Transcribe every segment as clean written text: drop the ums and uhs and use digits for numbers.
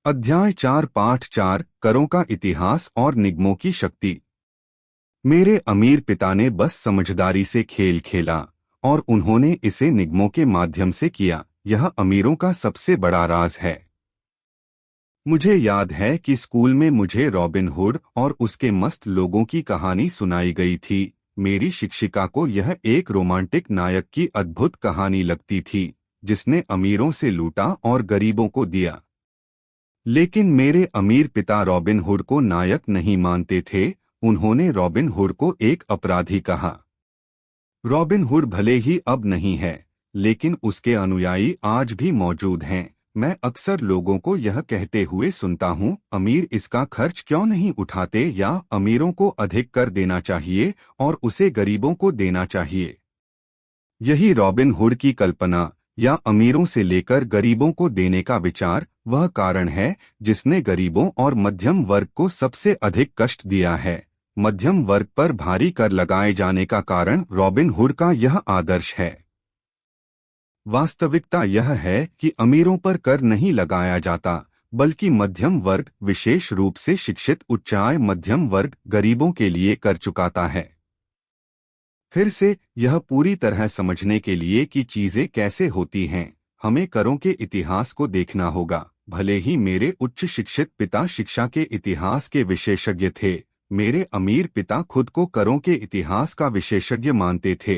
अध्याय 4 पाठ 4 करों का इतिहास और निगमों की शक्ति। मेरे अमीर पिता ने बस समझदारी से खेल खेला और उन्होंने इसे निगमों के माध्यम से किया। यह अमीरों का सबसे बड़ा राज है। मुझे याद है कि स्कूल में मुझे रॉबिन हुड और उसके मस्त लोगों की कहानी सुनाई गई थी। मेरी शिक्षिका को यह एक रोमांटिक नायक की अद्भुत कहानी लगती थी जिसने अमीरों से लूटा और गरीबों को दिया। लेकिन मेरे अमीर पिता रॉबिन हुड को नायक नहीं मानते थे। उन्होंने रॉबिन हुड को एक अपराधी कहा। रॉबिन हुड भले ही अब नहीं है, लेकिन उसके अनुयायी आज भी मौजूद हैं। मैं अक्सर लोगों को यह कहते हुए सुनता हूँ, अमीर इसका खर्च क्यों नहीं उठाते, या अमीरों को अधिक कर देना चाहिए और उसे गरीबों को देना चाहिए। यही रॉबिन हुड की कल्पना या अमीरों से लेकर गरीबों को देने का विचार वह कारण है जिसने गरीबों और मध्यम वर्ग को सबसे अधिक कष्ट दिया है। मध्यम वर्ग पर भारी कर लगाए जाने का कारण रॉबिन हुड का यह आदर्श है। वास्तविकता यह है कि अमीरों पर कर नहीं लगाया जाता, बल्कि मध्यम वर्ग, विशेष रूप से शिक्षित उच्च आय मध्यम वर्ग, गरीबों के लिए कर चुकाता है। फिर से यह पूरी तरह समझने के लिए कि चीजें कैसे होती हैं, हमें करों के इतिहास को देखना होगा। भले ही मेरे उच्च शिक्षित पिता शिक्षा के इतिहास के विशेषज्ञ थे, मेरे अमीर पिता खुद को करों के इतिहास का विशेषज्ञ मानते थे।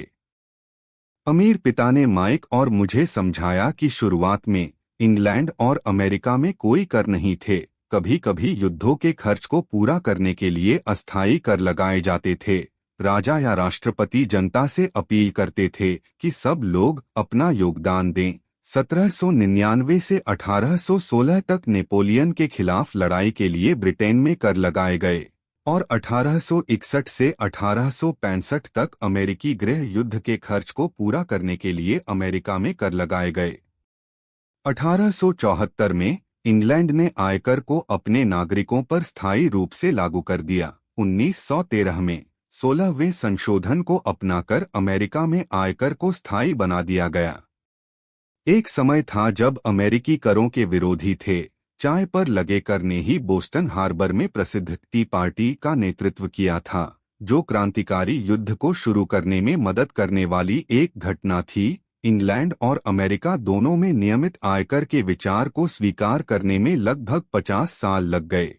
अमीर पिता ने माइक और मुझे समझाया कि शुरुआत में इंग्लैंड और अमेरिका में कोई कर नहीं थे। कभी कभी युद्धों के खर्च को पूरा करने के लिए अस्थायी कर लगाए जाते थे। राजा या राष्ट्रपति जनता से अपील करते थे कि सब लोग अपना योगदान दें। 1799 से 1816 तक नेपोलियन के खिलाफ लड़ाई के लिए ब्रिटेन में कर लगाए गए और 1861 से 1865 तक अमेरिकी गृह युद्ध के खर्च को पूरा करने के लिए अमेरिका में कर लगाए गए। 1874 में इंग्लैंड ने आयकर को अपने नागरिकों पर स्थायी रूप से लागू कर दिया। 1913 में 16वें संशोधन को अपनाकर अमेरिका में आयकर को स्थायी बना दिया गया। एक समय था जब अमेरिकी करों के विरोधी थे। चाय पर लगे कर ने ही बोस्टन हार्बर में प्रसिद्ध टी पार्टी का नेतृत्व किया था, जो क्रांतिकारी युद्ध को शुरू करने में मदद करने वाली एक घटना थी। इंग्लैंड और अमेरिका दोनों में नियमित आयकर के विचार को स्वीकार करने में लगभग 50 साल लग गए।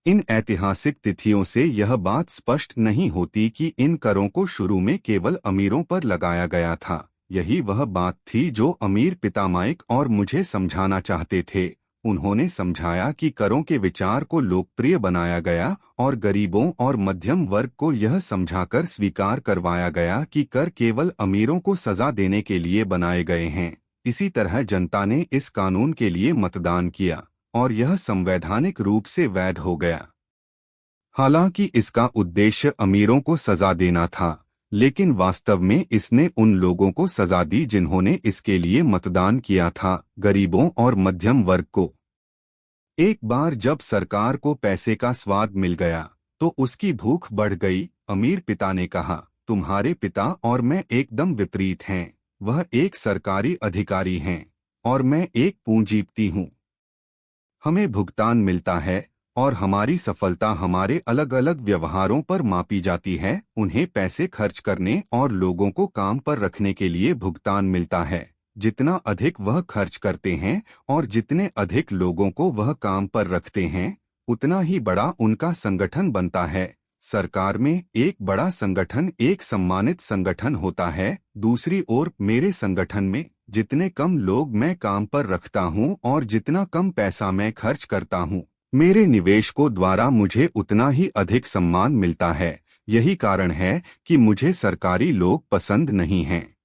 इन ऐतिहासिक तिथियों से यह बात स्पष्ट नहीं होती कि इन करों को शुरू में केवल अमीरों पर लगाया गया था। यही वह बात थी जो अमीर पिता माइक और मुझे समझाना चाहते थे। उन्होंने समझाया कि करों के विचार को लोकप्रिय बनाया गया और गरीबों और मध्यम वर्ग को यह समझाकर स्वीकार करवाया गया कि कर केवल अमीरों को सजा देने के लिए बनाए गए हैं। इसी तरह जनता ने इस कानून के लिए मतदान किया और यह संवैधानिक रूप से वैध हो गया। हालांकि इसका उद्देश्य अमीरों को सजा देना था, लेकिन वास्तव में इसने उन लोगों को सजा दी जिन्होंने इसके लिए मतदान किया था, गरीबों और मध्यम वर्ग को। एक बार जब सरकार को पैसे का स्वाद मिल गया तो उसकी भूख बढ़ गई। अमीर पिता ने कहा, तुम्हारे पिता और मैं एकदम विपरीत हैं। वह एक सरकारी अधिकारी हैं और मैं एक पूंजीपति हूँ। हमें भुगतान मिलता है और हमारी सफलता हमारे अलग अलग व्यवहारों पर मापी जाती है। उन्हें पैसे खर्च करने और लोगों को काम पर रखने के लिए भुगतान मिलता है। जितना अधिक वह खर्च करते हैं और जितने अधिक लोगों को वह काम पर रखते हैं, उतना ही बड़ा उनका संगठन बनता है। सरकार में एक बड़ा संगठन एक सम्मानित संगठन होता है। दूसरी ओर मेरे संगठन में जितने कम लोग मैं काम पर रखता हूँ और जितना कम पैसा मैं खर्च करता हूँ, मेरे निवेशकों द्वारा मुझे उतना ही अधिक सम्मान मिलता है। यही कारण है कि मुझे सरकारी लोग पसंद नहीं हैं।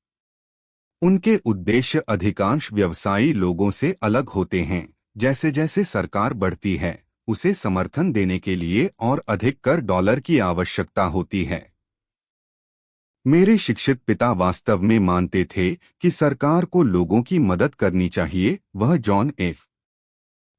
उनके उद्देश्य अधिकांश व्यवसायी लोगों से अलग होते हैं। जैसे जैसे सरकार बढ़ती है, उसे समर्थन देने के लिए और अधिक कर डॉलर की आवश्यकता होती है। मेरे शिक्षित पिता वास्तव में मानते थे कि सरकार को लोगों की मदद करनी चाहिए। वह जॉन एफ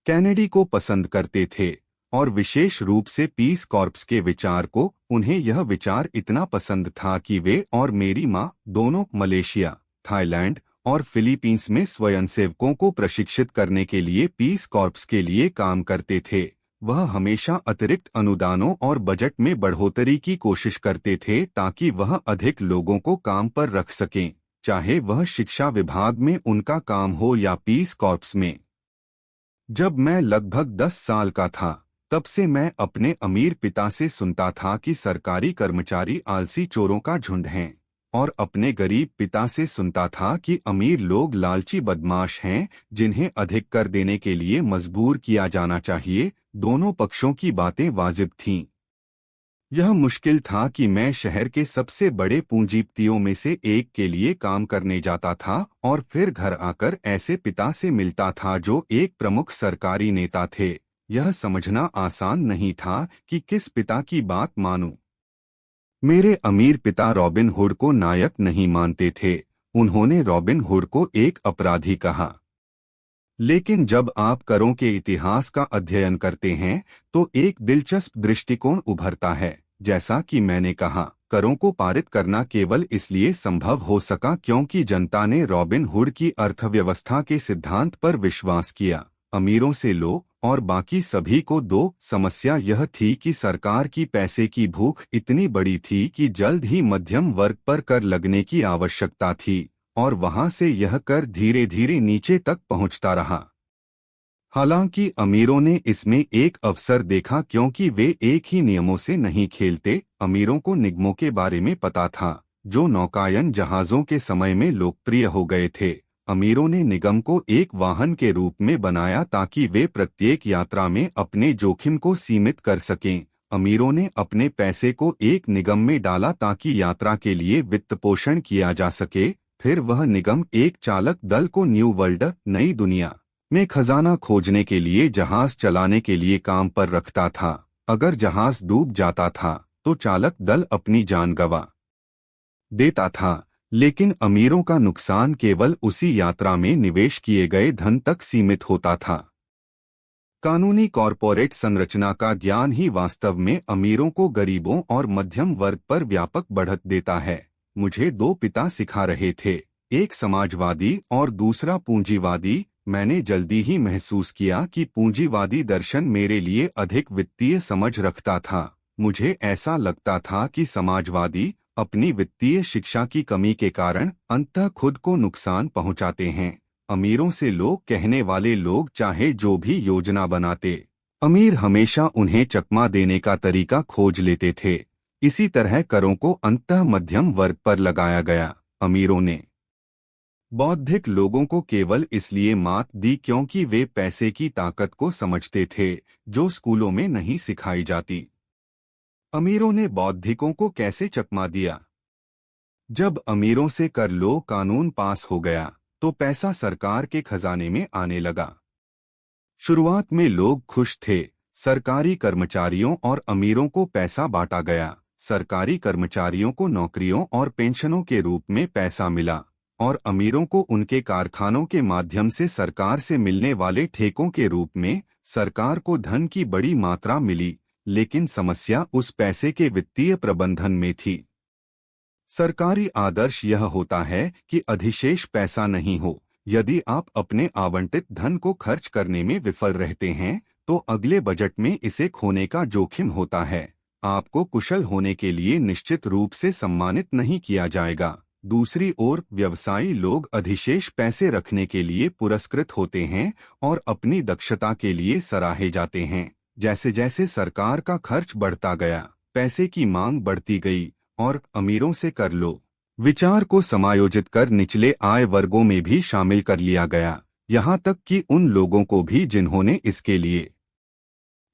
कैनेडी को पसंद करते थे और विशेष रूप से पीस कॉर्प्स के विचार को। उन्हें यह विचार इतना पसंद था कि वे और मेरी माँ दोनों मलेशिया, थाईलैंड और फिलीपींस में स्वयंसेवकों को प्रशिक्षित करने के लिए पीस कॉर्प्स के लिए काम करते थे। वह हमेशा अतिरिक्त अनुदानों और बजट में बढ़ोतरी की कोशिश करते थे ताकि वह अधिक लोगों को काम पर रख सकें, चाहे वह शिक्षा विभाग में उनका काम हो या पीस कॉर्प्स में। जब मैं लगभग 10 साल का था, तब से मैं अपने अमीर पिता से सुनता था कि सरकारी कर्मचारी आलसी चोरों का झुंड हैं, और अपने गरीब पिता से सुनता था कि अमीर लोग लालची बदमाश हैं जिन्हें अधिक कर देने के लिए मजबूर किया जाना चाहिए। दोनों पक्षों की बातें वाजिब थीं। यह मुश्किल था कि मैं शहर के सबसे बड़े पूंजीपतियों में से एक के लिए काम करने जाता था और फिर घर आकर ऐसे पिता से मिलता था जो एक प्रमुख सरकारी नेता थे। यह समझना आसान नहीं था कि किस पिता की बात मानूं। मेरे अमीर पिता रॉबिन हुड को नायक नहीं मानते थे। उन्होंने रॉबिन हुड को एक अपराधी कहा। लेकिन जब आप करों के इतिहास का अध्ययन करते हैं तो एक दिलचस्प दृष्टिकोण उभरता है। जैसा कि मैंने कहा, करों को पारित करना केवल इसलिए संभव हो सका क्योंकि जनता ने रॉबिन हुड की अर्थव्यवस्था के सिद्धांत पर विश्वास किया। अमीरों से लो और बाकी सभी को दो। समस्या यह थी कि सरकार की पैसे की भूख इतनी बड़ी थी कि जल्द ही मध्यम वर्ग पर कर लगने की आवश्यकता थी, और वहां से यह कर धीरे धीरे नीचे तक पहुंचता रहा। हालांकि अमीरों ने इसमें एक अवसर देखा क्योंकि वे एक ही नियमों से नहीं खेलते। अमीरों को निगमों के बारे में पता था, जो नौकायन जहाजों के समय में लोकप्रिय हो गए थे। अमीरों ने निगम को एक वाहन के रूप में बनाया ताकि वे प्रत्येक यात्रा में अपने जोखिम को सीमित कर सकें। अमीरों ने अपने पैसे को एक निगम में डाला ताकि यात्रा के लिए वित्त पोषण किया जा सके। फिर वह निगम एक चालक दल को न्यू वर्ल्ड, नई दुनिया में खजाना खोजने के लिए जहाज चलाने के लिए काम पर रखता था। अगर जहाज डूब जाता था तो चालक दल अपनी जान गंवा देता था, लेकिन अमीरों का नुकसान केवल उसी यात्रा में निवेश किए गए धन तक सीमित होता था। कानूनी कॉरपोरेट संरचना का ज्ञान ही वास्तव में अमीरों को गरीबों और मध्यम वर्ग पर व्यापक बढ़त देता है। मुझे दो पिता सिखा रहे थे, एक समाजवादी और दूसरा पूंजीवादी। मैंने जल्दी ही महसूस किया कि पूंजीवादी दर्शन मेरे लिए अधिक वित्तीय समझ रखता था। मुझे ऐसा लगता था कि समाजवादी अपनी वित्तीय शिक्षा की कमी के कारण अंततः खुद को नुकसान पहुंचाते हैं। अमीरों से लोग कहने वाले लोग चाहे जो भी योजना बनाते, अमीर हमेशा उन्हें चकमा देने का तरीका खोज लेते थे। इसी तरह करों को अंततः मध्यम वर्ग पर लगाया गया। अमीरों ने बौद्धिक लोगों को केवल इसलिए मात दी क्योंकि वे पैसे की ताकत को समझते थे, जो स्कूलों में नहीं सिखाई जाती। अमीरों ने बौद्धिकों को कैसे चकमा दिया? जब अमीरों से कर लो कानून पास हो गया तो पैसा सरकार के खजाने में आने लगा। शुरुआत में लोग खुश थे। सरकारी कर्मचारियों और अमीरों को पैसा बांटा गया। सरकारी कर्मचारियों को नौकरियों और पेंशनों के रूप में पैसा मिला, और अमीरों को उनके कारखानों के माध्यम से सरकार से मिलने वाले ठेकों के रूप में सरकार को धन की बड़ी मात्रा मिली। लेकिन समस्या उस पैसे के वित्तीय प्रबंधन में थी। सरकारी आदर्श यह होता है कि अधिशेष पैसा नहीं हो। यदि आप अपने आवंटित धन को खर्च करने में विफल रहते हैं तो अगले बजट में इसे खोने का जोखिम होता है। आपको कुशल होने के लिए निश्चित रूप से सम्मानित नहीं किया जाएगा। दूसरी ओर व्यवसायी लोग अधिशेष पैसे रखने के लिए पुरस्कृत होते हैं और अपनी दक्षता के लिए सराहे जाते हैं। जैसे जैसे सरकार का खर्च बढ़ता गया, पैसे की मांग बढ़ती गई और अमीरों से कर लो विचार को समायोजित कर निचले आय वर्गों में भी शामिल कर लिया गया, यहाँ तक कि उन लोगों को भी जिन्होंने इसके लिए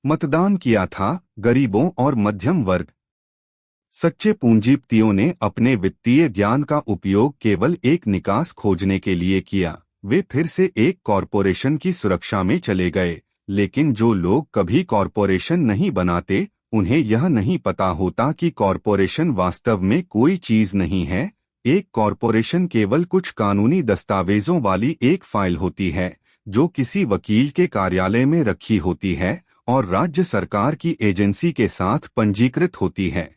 मतदान किया था, गरीबों और मध्यम वर्ग। सच्चे पूंजीपतियों ने अपने वित्तीय ज्ञान का उपयोग केवल एक निकास खोजने के लिए किया। वे फिर से एक कॉरपोरेशन की सुरक्षा में चले गए। लेकिन जो लोग कभी कॉरपोरेशन नहीं बनाते, उन्हें यह नहीं पता होता कि कॉरपोरेशन वास्तव में कोई चीज नहीं है। एक कॉरपोरेशन केवल कुछ कानूनी दस्तावेजों वाली एक फाइल होती है जो किसी वकील के कार्यालय में रखी होती है और राज्य सरकार की एजेंसी के साथ पंजीकृत होती है।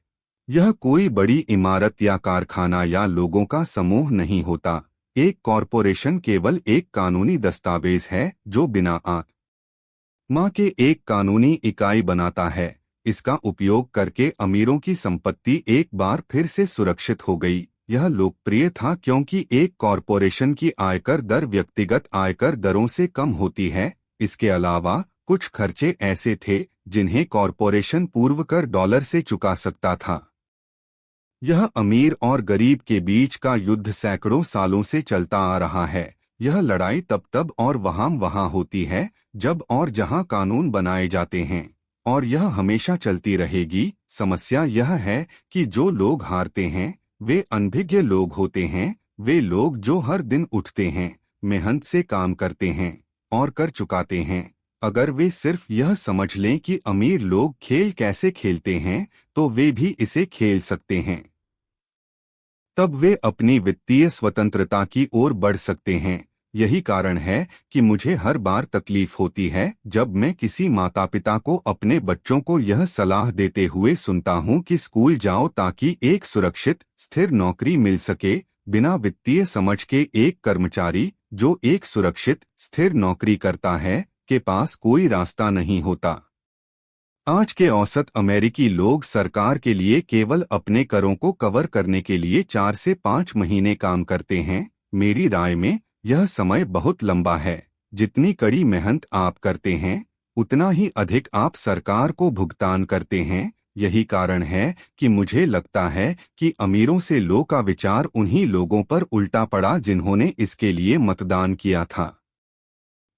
यह कोई बड़ी इमारत या कारखाना या लोगों का समूह नहीं होता। एक कॉरपोरेशन केवल एक कानूनी दस्तावेज है जो बिना आत्मा के एक कानूनी इकाई बनाता है। इसका उपयोग करके अमीरों की संपत्ति एक बार फिर से सुरक्षित हो गई। यह लोकप्रिय था क्योंकि एक कॉरपोरेशन की आयकर दर व्यक्तिगत आयकर दरों से कम होती है। इसके अलावा कुछ खर्चे ऐसे थे जिन्हें कॉरपोरेशन पूर्व कर डॉलर से चुका सकता था। यह अमीर और गरीब के बीच का युद्ध सैकड़ों सालों से चलता आ रहा है। यह लड़ाई तब और वहां होती है जब और जहां कानून बनाए जाते हैं, और यह हमेशा चलती रहेगी। समस्या यह है कि जो लोग हारते हैं वे अनभिज्ञ लोग होते हैं। वे लोग जो हर दिन उठते हैं, मेहनत से काम करते हैं और कर चुकाते हैं। अगर वे सिर्फ यह समझ लें कि अमीर लोग खेल कैसे खेलते हैं तो वे भी इसे खेल सकते हैं। तब वे अपनी वित्तीय स्वतंत्रता की ओर बढ़ सकते हैं। यही कारण है कि मुझे हर बार तकलीफ होती है जब मैं किसी माता पिता को अपने बच्चों को यह सलाह देते हुए सुनता हूं कि स्कूल जाओ ताकि एक सुरक्षित स्थिर नौकरी मिल सके। बिना वित्तीय समझ के एक कर्मचारी जो एक सुरक्षित स्थिर नौकरी करता है के पास कोई रास्ता नहीं होता। आज के औसत अमेरिकी लोग सरकार के लिए केवल अपने करों को कवर करने के लिए 4 से 5 महीने काम करते हैं। मेरी राय में यह समय बहुत लंबा है। जितनी कड़ी मेहनत आप करते हैं उतना ही अधिक आप सरकार को भुगतान करते हैं। यही कारण है कि मुझे लगता है कि अमीरों से लो का विचार उन्हीं लोगों पर उल्टा पड़ा जिन्होंने इसके लिए मतदान किया था।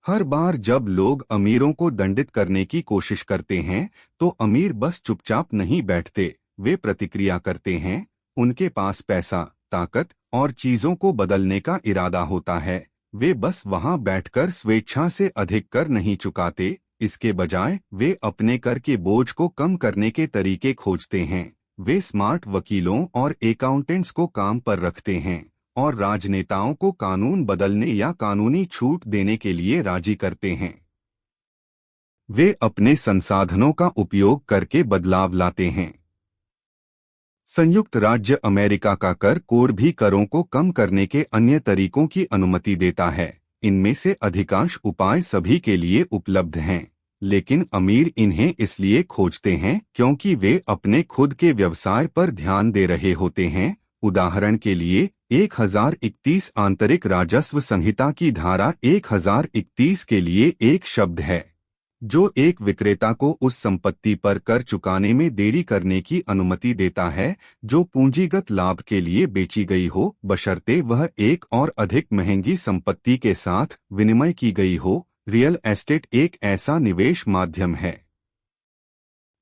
हर बार जब लोग अमीरों को दंडित करने की कोशिश करते हैं तो अमीर बस चुपचाप नहीं बैठते, वे प्रतिक्रिया करते हैं। उनके पास पैसा, ताकत और चीजों को बदलने का इरादा होता है। वे बस वहां बैठकर स्वेच्छा से अधिक कर नहीं चुकाते। इसके बजाय वे अपने कर के बोझ को कम करने के तरीके खोजते हैं। वे स्मार्ट वकीलों और अकाउंटेंट्स को काम पर रखते हैं और राजनेताओं को कानून बदलने या कानूनी छूट देने के लिए राजी करते हैं। वे अपने संसाधनों का उपयोग करके बदलाव लाते हैं। संयुक्त राज्य अमेरिका का कर कोड भी करों को कम करने के अन्य तरीकों की अनुमति देता है। इनमें से अधिकांश उपाय सभी के लिए उपलब्ध हैं, लेकिन अमीर इन्हें इसलिए खोजते हैं क्योंकि वे अपने खुद के व्यवसाय पर ध्यान दे रहे होते हैं। उदाहरण के लिए 1031 आंतरिक राजस्व संहिता की धारा 1031 के लिए एक शब्द है जो एक विक्रेता को उस संपत्ति पर कर चुकाने में देरी करने की अनुमति देता है जो पूंजीगत लाभ के लिए बेची गई हो, बशर्ते वह एक और अधिक महंगी संपत्ति के साथ विनिमय की गई हो। रियल एस्टेट एक ऐसा निवेश माध्यम है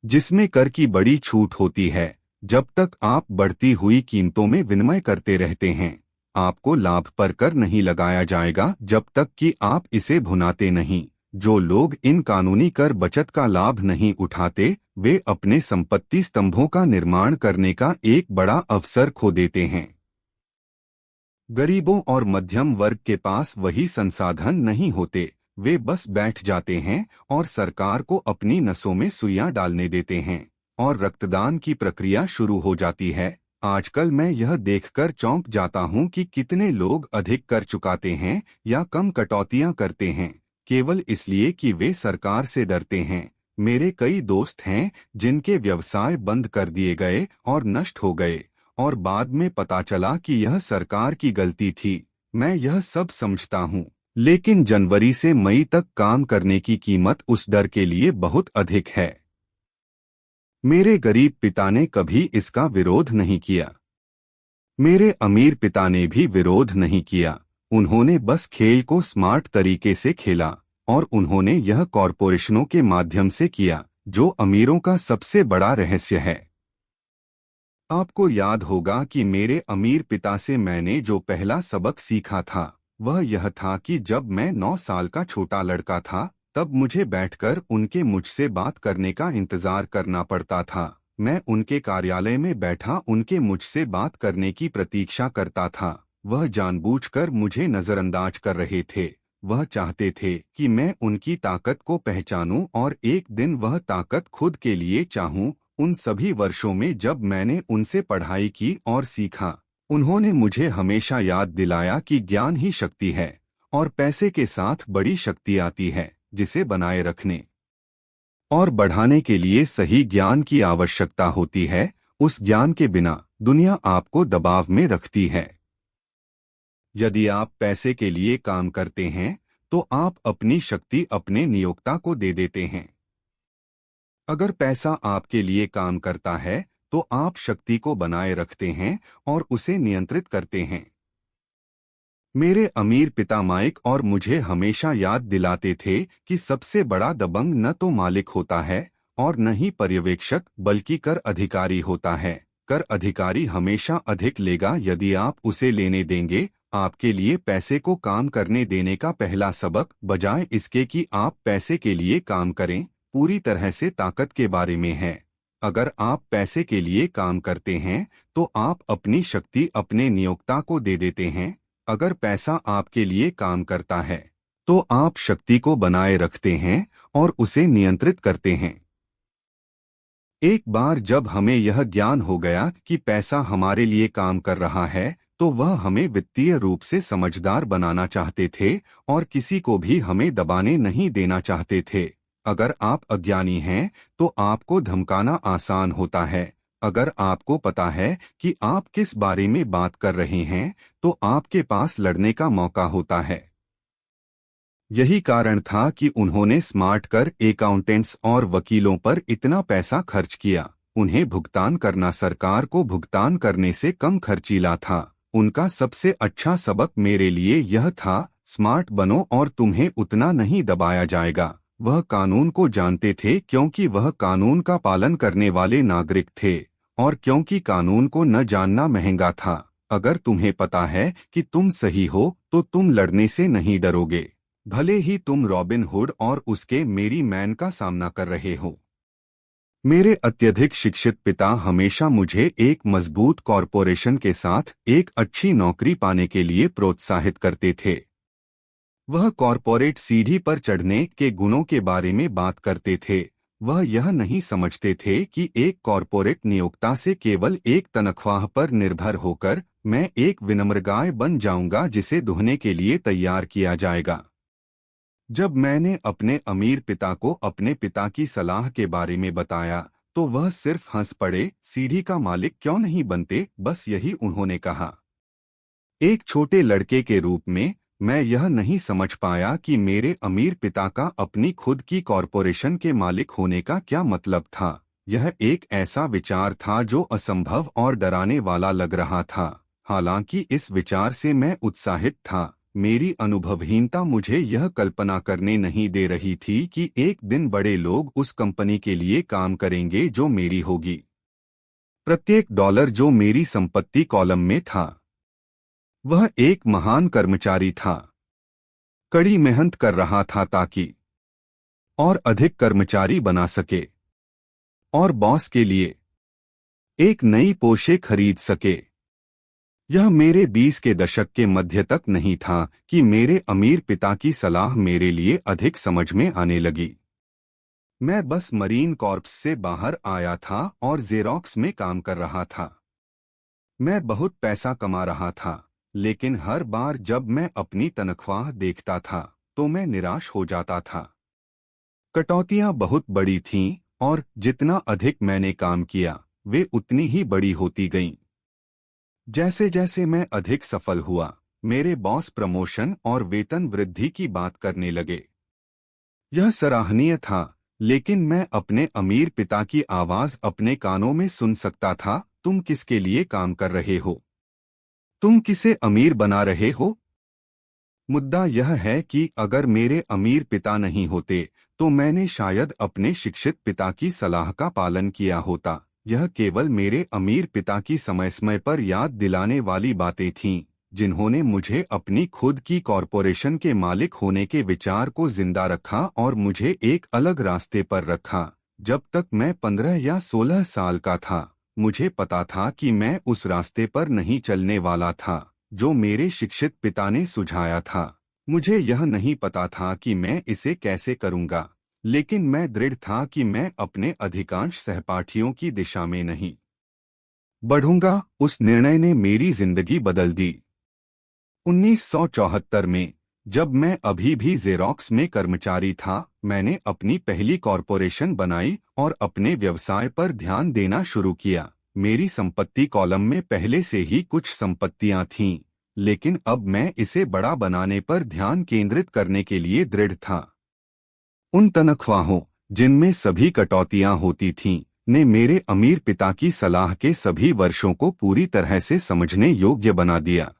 जिसमें कर की बड़ी छूट होती है। जब तक आप बढ़ती हुई कीमतों में विनिमय करते रहते हैं, आपको लाभ पर कर नहीं लगाया जाएगा जब तक कि आप इसे भुनाते नहीं। जो लोग इन कानूनी कर बचत का लाभ नहीं उठाते, वे अपने संपत्ति स्तंभों का निर्माण करने का एक बड़ा अवसर खो देते हैं। गरीबों और मध्यम वर्ग के पास वही संसाधन नहीं होते। वे बस बैठ जाते हैं और सरकार को अपनी नसों में सुइयां डालने देते हैं और रक्तदान की प्रक्रिया शुरू हो जाती है। आजकल मैं यह देखकर चौंक जाता हूं कि कितने लोग अधिक कर चुकाते हैं या कम कटौतियां करते हैं केवल इसलिए कि वे सरकार से डरते हैं। मेरे कई दोस्त हैं जिनके व्यवसाय बंद कर दिए गए और नष्ट हो गए और बाद में पता चला कि यह सरकार की गलती थी। मैं यह सब समझता हूं, लेकिन जनवरी से मई तक काम करने की कीमत उस डर के लिए बहुत अधिक है। मेरे गरीब पिता ने कभी इसका विरोध नहीं किया। मेरे अमीर पिता ने भी विरोध नहीं किया। उन्होंने बस खेल को स्मार्ट तरीके से खेला और उन्होंने यह कॉरपोरेशनों के माध्यम से किया, जो अमीरों का सबसे बड़ा रहस्य है। आपको याद होगा कि मेरे अमीर पिता से मैंने जो पहला सबक सीखा था वह यह था कि जब मैं 9 साल का छोटा लड़का था तब मुझे बैठकर उनके मुझसे बात करने का इंतजार करना पड़ता था। मैं उनके कार्यालय में बैठा उनके मुझसे बात करने की प्रतीक्षा करता था। वह जानबूझकर मुझे नजरअंदाज कर रहे थे। वह चाहते थे कि मैं उनकी ताकत को पहचानूं और एक दिन वह ताकत खुद के लिए चाहूं। उन सभी वर्षों में जब मैंने उनसे पढ़ाई की और सीखा, उन्होंने मुझे हमेशा याद दिलाया कि ज्ञान ही शक्ति है और पैसे के साथ बड़ी शक्ति आती है, जिसे बनाए रखने और बढ़ाने के लिए सही ज्ञान की आवश्यकता होती है। उस ज्ञान के बिना दुनिया आपको दबाव में रखती है। यदि आप पैसे के लिए काम करते हैं तो आप अपनी शक्ति अपने नियोक्ता को दे देते हैं। अगर पैसा आपके लिए काम करता है तो आप शक्ति को बनाए रखते हैं और उसे नियंत्रित करते हैं। मेरे अमीर पिता माइक और मुझे हमेशा याद दिलाते थे कि सबसे बड़ा दबंग न तो मालिक होता है और न ही पर्यवेक्षक, बल्कि कर अधिकारी होता है। कर अधिकारी हमेशा अधिक लेगा यदि आप उसे लेने देंगे। आपके लिए पैसे को काम करने देने का पहला सबक, बजाय इसके कि आप पैसे के लिए काम करें, पूरी तरह से ताकत के बारे में है। अगर आप पैसे के लिए काम करते हैं तो आप अपनी शक्ति अपने नियोक्ता को दे देते हैं। अगर पैसा आपके लिए काम करता है तो आप शक्ति को बनाए रखते हैं और उसे नियंत्रित करते हैं। एक बार जब हमें यह ज्ञान हो गया कि पैसा हमारे लिए काम कर रहा है तो वह हमें वित्तीय रूप से समझदार बनाना चाहते थे और किसी को भी हमें दबाने नहीं देना चाहते थे। अगर आप अज्ञानी हैं तो आपको धमकाना आसान होता है। अगर आपको पता है कि आप किस बारे में बात कर रहे हैं तो आपके पास लड़ने का मौका होता है। यही कारण था कि उन्होंने स्मार्ट कर अकाउंटेंट्स और वकीलों पर इतना पैसा खर्च किया। उन्हें भुगतान करना सरकार को भुगतान करने से कम खर्चीला था। उनका सबसे अच्छा सबक मेरे लिए यह था, स्मार्ट बनो और तुम्हें उतना नहीं दबाया जाएगा। वह कानून को जानते थे क्योंकि वह कानून का पालन करने वाले नागरिक थे और क्योंकि कानून को न जानना महंगा था। अगर तुम्हें पता है कि तुम सही हो तो तुम लड़ने से नहीं डरोगे, भले ही तुम रॉबिन हुड और उसके मेरी मैन का सामना कर रहे हो। मेरे अत्यधिक शिक्षित पिता हमेशा मुझे एक मजबूत कॉरपोरेशन के साथ एक अच्छी नौकरी पाने के लिए प्रोत्साहित करते थे। वह कॉरपोरेट सीढ़ी पर चढ़ने के गुणों के बारे में बात करते थे। वह यह नहीं समझते थे कि एक कॉरपोरेट नियोक्ता से केवल एक तनख्वाह पर निर्भर होकर मैं एक विनम्र गाय बन जाऊंगा जिसे दुहने के लिए तैयार किया जाएगा। जब मैंने अपने अमीर पिता को अपने पिता की सलाह के बारे में बताया तो वह सिर्फ हंस पड़े। सीढ़ी का मालिक क्यों नहीं बनते, बस यही उन्होंने कहा। एक छोटे लड़के के रूप में मैं यह नहीं समझ पाया कि मेरे अमीर पिता का अपनी खुद की कॉरपोरेशन के मालिक होने का क्या मतलब था। यह एक ऐसा विचार था जो असंभव और डराने वाला लग रहा था। हालांकि इस विचार से मैं उत्साहित था। मेरी अनुभवहीनता मुझे यह कल्पना करने नहीं दे रही थी कि एक दिन बड़े लोग उस कंपनी के लिए काम करेंगे जो मेरी होगी। प्रत्येक डॉलर जो मेरी संपत्ति कॉलम में था, वह एक महान कर्मचारी था। कड़ी मेहनत कर रहा था ताकि और अधिक कर्मचारी बना सके और बॉस के लिए एक नई पोशे खरीद सके। यह मेरे 20 के दशक के मध्य तक नहीं था कि मेरे अमीर पिता की सलाह मेरे लिए अधिक समझ में आने लगी। मैं बस मरीन कॉर्प्स से बाहर आया था और जेरोक्स में काम कर रहा था। मैं बहुत पैसा कमा रहा था, लेकिन हर बार जब मैं अपनी तनख्वाह देखता था तो मैं निराश हो जाता था। कटौतियां बहुत बड़ी थीं और जितना अधिक मैंने काम किया वे उतनी ही बड़ी होती गईं। जैसे जैसे मैं अधिक सफल हुआ, मेरे बॉस प्रमोशन और वेतन वृद्धि की बात करने लगे। यह सराहनीय था, लेकिन मैं अपने अमीर पिता की आवाज अपने कानों में सुन सकता था। तुम किसके लिए काम कर रहे हो? तुम किसे अमीर बना रहे हो? मुद्दा यह है कि अगर मेरे अमीर पिता नहीं होते तो मैंने शायद अपने शिक्षित पिता की सलाह का पालन किया होता। यह केवल मेरे अमीर पिता की समय समय पर याद दिलाने वाली बातें थीं, जिन्होंने मुझे अपनी खुद की कॉरपोरेशन के मालिक होने के विचार को जिंदा रखा और मुझे एक अलग रास्ते पर रखा। जब तक मैं 15 या 16 साल का था, मुझे पता था कि मैं उस रास्ते पर नहीं चलने वाला था जो मेरे शिक्षित पिता ने सुझाया था। मुझे यह नहीं पता था कि मैं इसे कैसे करूंगा, लेकिन मैं दृढ़ था कि मैं अपने अधिकांश सहपाठियों की दिशा में नहीं बढ़ूंगा। उस निर्णय ने मेरी जिंदगी बदल दी। 1974 में, जब मैं अभी भी जेरोक्स में कर्मचारी था, मैंने अपनी पहली कॉरपोरेशन बनाई और अपने व्यवसाय पर ध्यान देना शुरू किया। मेरी संपत्ति कॉलम में पहले से ही कुछ संपत्तियां थीं, लेकिन अब मैं इसे बड़ा बनाने पर ध्यान केंद्रित करने के लिए दृढ़ था। उन तनख्वाहों, जिनमें सभी कटौतियां होती थीं, ने मेरे अमीर पिता की सलाह के सभी वर्षों को पूरी तरह से समझने योग्य बना दिया।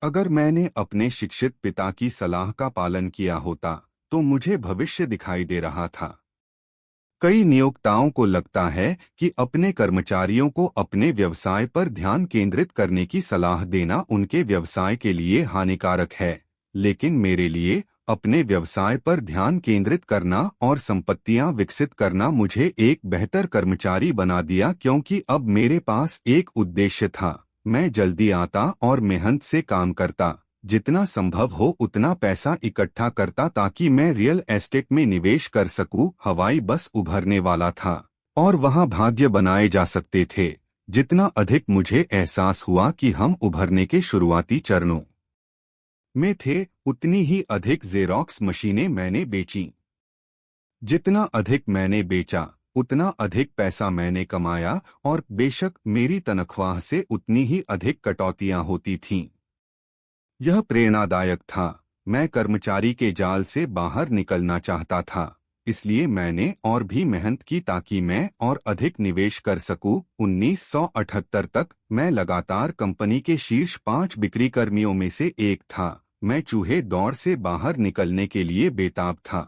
अगर मैंने अपने शिक्षित पिता की सलाह का पालन किया होता, तो मुझे भविष्य दिखाई दे रहा था। कई नियोक्ताओं को लगता है कि अपने कर्मचारियों को अपने व्यवसाय पर ध्यान केंद्रित करने की सलाह देना उनके व्यवसाय के लिए हानिकारक है, लेकिन मेरे लिए अपने व्यवसाय पर ध्यान केंद्रित करना और संपत्तियां विकसित करना मुझे एक बेहतर कर्मचारी बना दिया, क्योंकि अब मेरे पास एक उद्देश्य था। मैं जल्दी आता और मेहनत से काम करता, जितना संभव हो उतना पैसा इकट्ठा करता ताकि मैं रियल एस्टेट में निवेश कर सकूं। हवाई बस उभरने वाला था और वहां भाग्य बनाए जा सकते थे। जितना अधिक मुझे एहसास हुआ कि हम उभरने के शुरुआती चरणों में थे, उतनी ही अधिक जेरोक्स मशीनें मैंने बेचीं। जितना अधिक मैंने बेचा, उतना अधिक पैसा मैंने कमाया, और बेशक मेरी तनख्वाह से उतनी ही अधिक कटौतियां होती थीं। यह प्रेरणादायक था। मैं कर्मचारी के जाल से बाहर निकलना चाहता था, इसलिए मैंने और भी मेहनत की ताकि मैं और अधिक निवेश कर सकूं। 1978 तक मैं लगातार कंपनी के शीर्ष 5 बिक्री कर्मियों में से एक था। मैं चूहे दौड़ से बाहर निकलने के लिए बेताब था।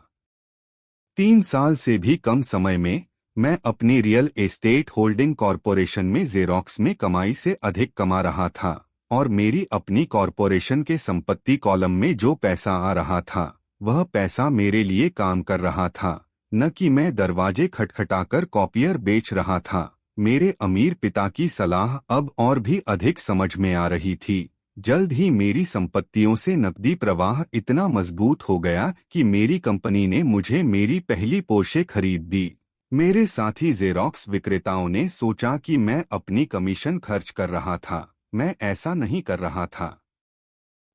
3 साल से भी कम समय में मैं अपनी रियल एस्टेट होल्डिंग कॉरपोरेशन में जेरोक्स में कमाई से अधिक कमा रहा था, और मेरी अपनी कॉरपोरेशन के संपत्ति कॉलम में जो पैसा आ रहा था, वह पैसा मेरे लिए काम कर रहा था, न कि मैं दरवाजे खटखटाकर कॉपियर बेच रहा था। मेरे अमीर पिता की सलाह अब और भी अधिक समझ में आ रही थी। जल्द ही मेरी संपत्तियों से नकदी प्रवाह इतना मजबूत हो गया कि मेरी कंपनी ने मुझे मेरी पहली पोर्शे खरीद दी। मेरे साथी जेरोक्स विक्रेताओं ने सोचा कि मैं अपनी कमीशन खर्च कर रहा था। मैं ऐसा नहीं कर रहा था।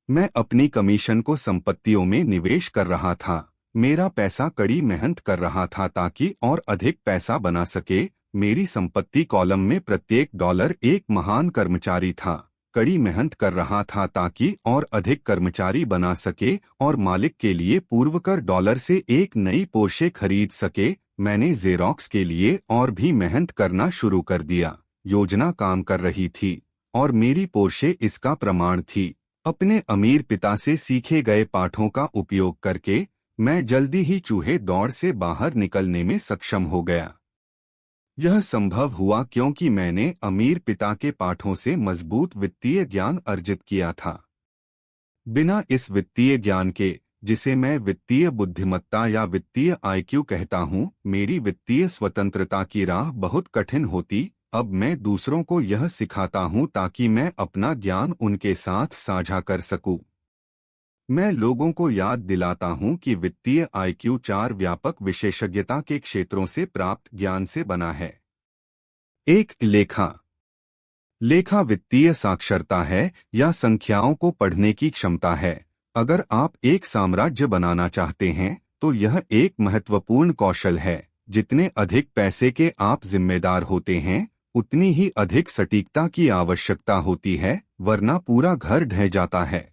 मैं अपनी कमीशन को संपत्तियों में निवेश कर रहा था। मेरा पैसा कड़ी मेहनत कर रहा था ताकि और अधिक पैसा बना सके। मेरी संपत्ति कॉलम में प्रत्येक डॉलर एक महान कर्मचारी था। कड़ी मेहनत कर रहा था ताकि और अधिक कर्मचारी बना सके और मालिक के लिए पूर्वकर डॉलर से एक नई पोर्शे खरीद सके। मैंने जेरोक्स के लिए और भी मेहनत करना शुरू कर दिया। योजना काम कर रही थी और मेरी पोर्शे इसका प्रमाण थी। अपने अमीर पिता से सीखे गए पाठों का उपयोग करके मैं जल्दी ही चूहे दौड़ से बाहर निकलने में सक्षम हो गया। यह संभव हुआ क्योंकि मैंने अमीर पिता के पाठों से मजबूत वित्तीय ज्ञान अर्जित किया था। बिना इस वित्तीय ज्ञान के, जिसे मैं वित्तीय बुद्धिमत्ता या वित्तीय आईक्यू कहता हूँ, मेरी वित्तीय स्वतंत्रता की राह बहुत कठिन होती। अब मैं दूसरों को यह सिखाता हूँ ताकि मैं अपना ज्ञान उनके साथ साझा कर सकूं। मैं लोगों को याद दिलाता हूं कि वित्तीय आईक्यू 4 व्यापक विशेषज्ञता के क्षेत्रों से प्राप्त ज्ञान से बना है। 1. लेखा। लेखा वित्तीय साक्षरता है या संख्याओं को पढ़ने की क्षमता है। अगर आप एक साम्राज्य बनाना चाहते हैं तो यह एक महत्वपूर्ण कौशल है। जितने अधिक पैसे के आप जिम्मेदार होते हैं, उतनी ही अधिक सटीकता की आवश्यकता होती है, वरना पूरा घर ढह जाता है।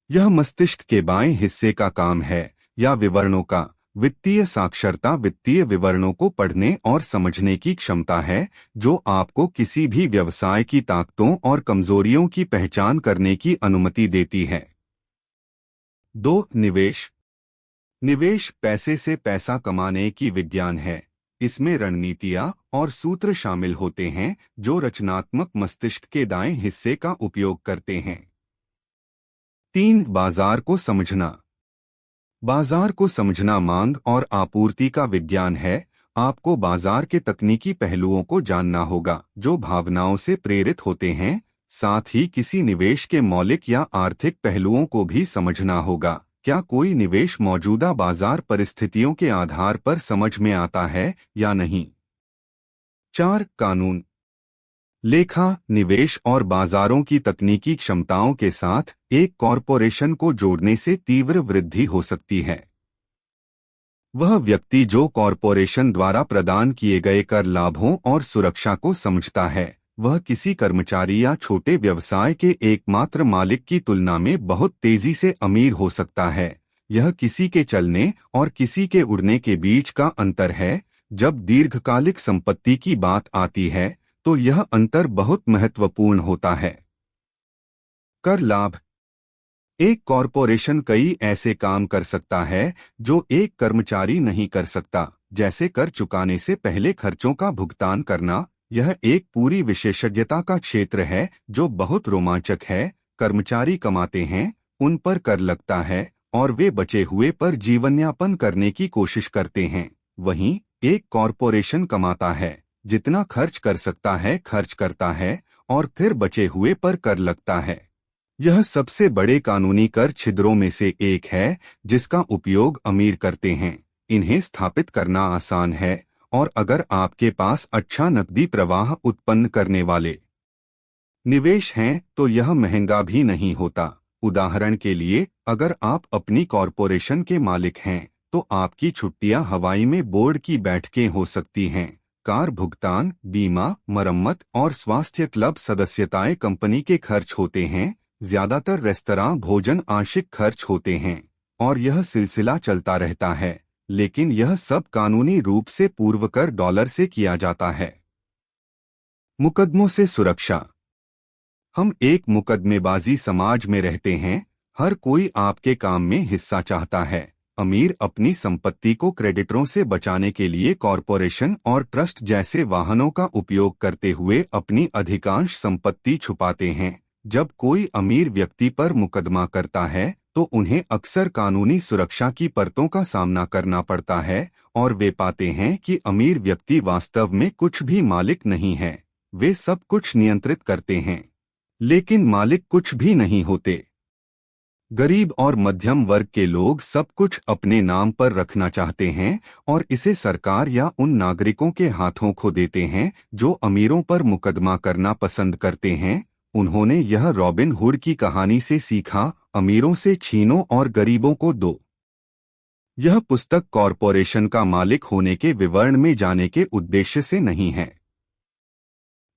यह मस्तिष्क के बाएं हिस्से का काम है, या विवरणों का। वित्तीय साक्षरता वित्तीय विवरणों को पढ़ने और समझने की क्षमता है, जो आपको किसी भी व्यवसाय की ताकतों और कमजोरियों की पहचान करने की अनुमति देती है। 2. निवेश। निवेश पैसे से पैसा कमाने की विज्ञान है। इसमें रणनीतियाँ और सूत्र शामिल होते हैं जो रचनात्मक मस्तिष्क के दाएं हिस्से का उपयोग करते हैं। 3. बाजार को समझना। बाजार को समझना मांग और आपूर्ति का विज्ञान है। आपको बाजार के तकनीकी पहलुओं को जानना होगा जो भावनाओं से प्रेरित होते हैं। साथ ही किसी निवेश के मौलिक या आर्थिक पहलुओं को भी समझना होगा। क्या कोई निवेश मौजूदा बाजार परिस्थितियों के आधार पर समझ में आता है या नहीं। 4. कानून। लेखा, निवेश और बाजारों की तकनीकी क्षमताओं के साथ एक कॉरपोरेशन को जोड़ने से तीव्र वृद्धि हो सकती है। वह व्यक्ति जो कॉरपोरेशन द्वारा प्रदान किए गए कर लाभों और सुरक्षा को समझता है, वह किसी कर्मचारी या छोटे व्यवसाय के एकमात्र मालिक की तुलना में बहुत तेजी से अमीर हो सकता है। यह किसी के चलने और किसी के उड़ने के बीच का अंतर है। जब दीर्घकालिक संपत्ति की बात आती है, तो यह अंतर बहुत महत्वपूर्ण होता है। कर लाभ। एक कॉरपोरेशन कई ऐसे काम कर सकता है जो एक कर्मचारी नहीं कर सकता, जैसे कर चुकाने से पहले खर्चों का भुगतान करना। यह एक पूरी विशेषज्ञता का क्षेत्र है जो बहुत रोमांचक है। कर्मचारी कमाते हैं, उन पर कर लगता है और वे बचे हुए पर जीवनयापन करने की कोशिश करते हैं। वहीं एक कॉरपोरेशन कमाता है, जितना खर्च कर सकता है खर्च करता है और फिर बचे हुए पर कर लगता है। यह सबसे बड़े कानूनी कर छिद्रों में से एक है जिसका उपयोग अमीर करते हैं। इन्हें स्थापित करना आसान है और अगर आपके पास अच्छा नकदी प्रवाह उत्पन्न करने वाले निवेश हैं तो यह महंगा भी नहीं होता। उदाहरण के लिए, अगर आप अपनी कॉरपोरेशन के मालिक हैं तो आपकी छुट्टियां हवाई में बोर्ड की बैठकें हो सकती हैं। कार भुगतान, बीमा, मरम्मत और स्वास्थ्य क्लब सदस्यताएं कंपनी के खर्च होते हैं। ज्यादातर रेस्तरां भोजन आंशिक खर्च होते हैं और यह सिलसिला चलता रहता है, लेकिन यह सब कानूनी रूप से पूर्व कर डॉलर से किया जाता है। मुकदमों से सुरक्षा। हम एक मुकदमेबाजी समाज में रहते हैं। हर कोई आपके काम में हिस्सा चाहता है। अमीर अपनी संपत्ति को क्रेडिटरों से बचाने के लिए कॉरपोरेशन और ट्रस्ट जैसे वाहनों का उपयोग करते हुए अपनी अधिकांश संपत्ति छुपाते हैं। जब कोई अमीर व्यक्ति पर मुकदमा करता है तो उन्हें अक्सर कानूनी सुरक्षा की परतों का सामना करना पड़ता है और वे पाते हैं कि अमीर व्यक्ति वास्तव में कुछ भी मालिक नहीं है। वे सब कुछ नियंत्रित करते हैं, लेकिन मालिक कुछ भी नहीं होते। गरीब और मध्यम वर्ग के लोग सब कुछ अपने नाम पर रखना चाहते हैं और इसे सरकार या उन नागरिकों के हाथों खो देते हैं जो अमीरों पर मुकदमा करना पसंद करते हैं। उन्होंने यह रॉबिन हुड की कहानी से सीखा, अमीरों से छीनो और गरीबों को दो। यह पुस्तक कॉरपोरेशन का मालिक होने के विवरण में जाने के उद्देश्य से नहीं है,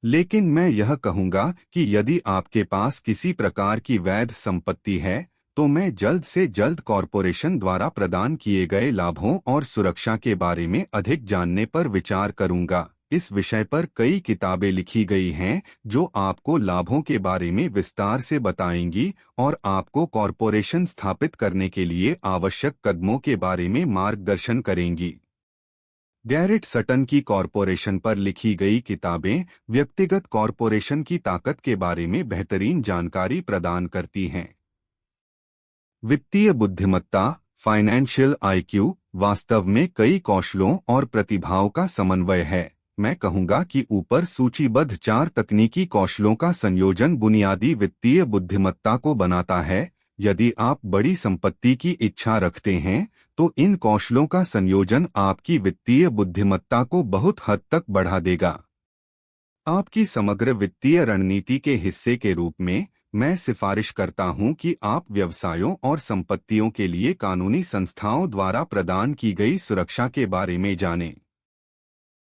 लेकिन मैं यह कहूंगा कि यदि आपके पास किसी प्रकार की वैध संपत्ति है तो मैं जल्द से जल्द कॉरपोरेशन द्वारा प्रदान किए गए लाभों और सुरक्षा के बारे में अधिक जानने पर विचार करूंगा। इस विषय पर कई किताबें लिखी गई हैं जो आपको लाभों के बारे में विस्तार से बताएंगी और आपको कॉरपोरेशन स्थापित करने के लिए आवश्यक कदमों के बारे में मार्गदर्शन करेंगी। गैरेट सटन की कॉरपोरेशन पर लिखी गई किताबें व्यक्तिगत कॉरपोरेशन की ताकत के बारे में बेहतरीन जानकारी प्रदान करती हैं। वित्तीय बुद्धिमत्ता, फाइनेंशियल आईक्यू, वास्तव में कई कौशलों और प्रतिभाओं का समन्वय है। मैं कहूंगा कि ऊपर सूचीबद्ध 4 तकनीकी कौशलों का संयोजन बुनियादी वित्तीय बुद्धिमत्ता को बनाता है। यदि आप बड़ी संपत्ति की इच्छा रखते हैं तो इन कौशलों का संयोजन आपकी वित्तीय बुद्धिमत्ता को बहुत हद तक बढ़ा देगा। आपकी समग्र वित्तीय रणनीति के हिस्से के रूप में मैं सिफारिश करता हूं कि आप व्यवसायों और संपत्तियों के लिए कानूनी संस्थाओं द्वारा प्रदान की गई सुरक्षा के बारे में जानें।